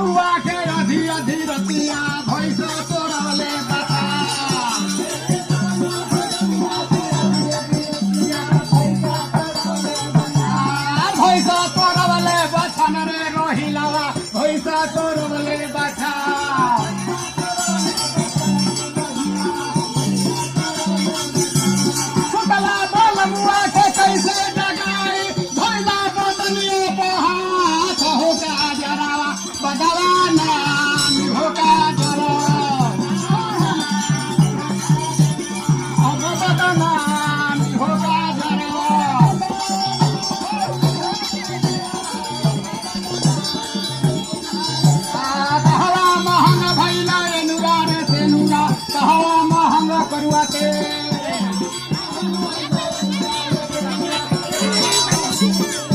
हुआ के अधी अधी रतिया भैंस तोड़ले बता भैंस तोड़ले बछन रे रोहिलावा भैंस तोड़ले बछा सुतला बोल मुआ के कैसे जगाई भैला बदनिए पहाड़ हो का जरावा बदवाना हो का जरा अब बदना हो का जरा कहवा महंग भैला एनुरा रे सेनुरा कहवा महंग करुआ के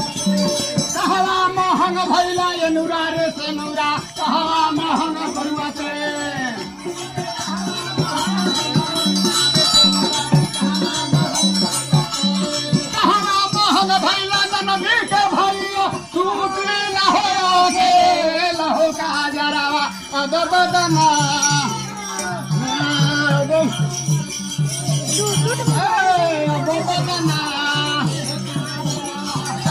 कहवा महंग भैला एनुरा रे सेनुरा कहवा महंग करुआ के कहवा महंग भैला जनमी के भैया टूटली न हो गे लहो का जरावा अब बदना अब बदना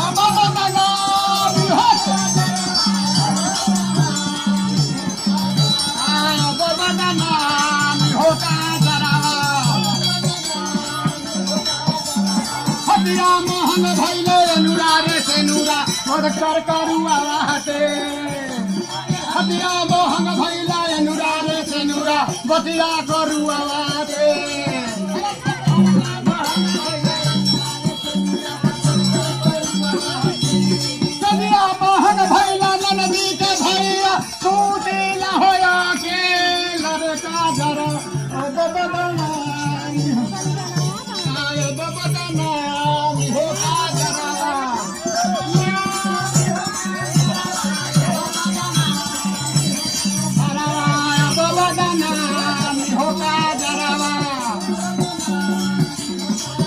अब बदना अब बदना हो का जरावा हदिया मोहन भैले अनुरा रे सेनुरा मोर कर करुआ हाते हदिया मोहन भैला अनुरा रे सेनुरा बतिया करुआ हाते हदिया मोहन भैला ननदी के भैया टूटी न होया के लड़का जरा अब बदना अब बदना हो का जरा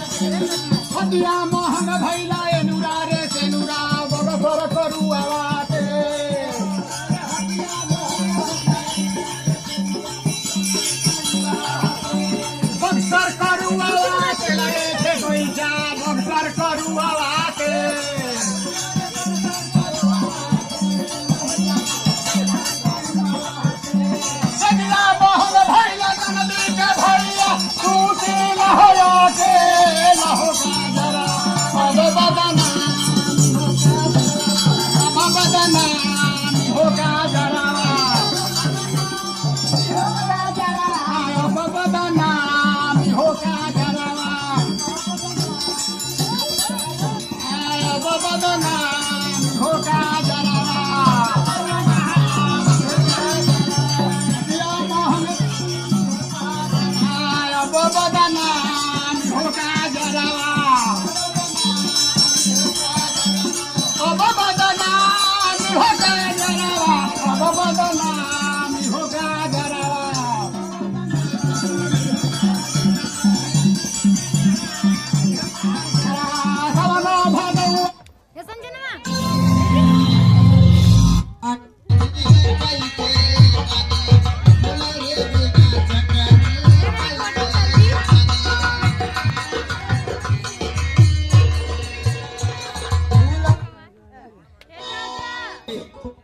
हदिया मोहन भैला एनुरा रे सेनुरा बगसर करुआ वाटे बक्सर करुआ वाटे लगे थे कोई जा बक्सर करुआ वाटे हदिया मोहन भैला ननदी के भैया टूटी न होया के लहो का जरा अब बदना हो का जरा अब बदना हो का जरा अब बदना हो का जरा हदिया मोहन अब बदना हो का जरा अब बदना हो का जरा अब बदना हो का जरा सवनो भगव हे संजना Thank you.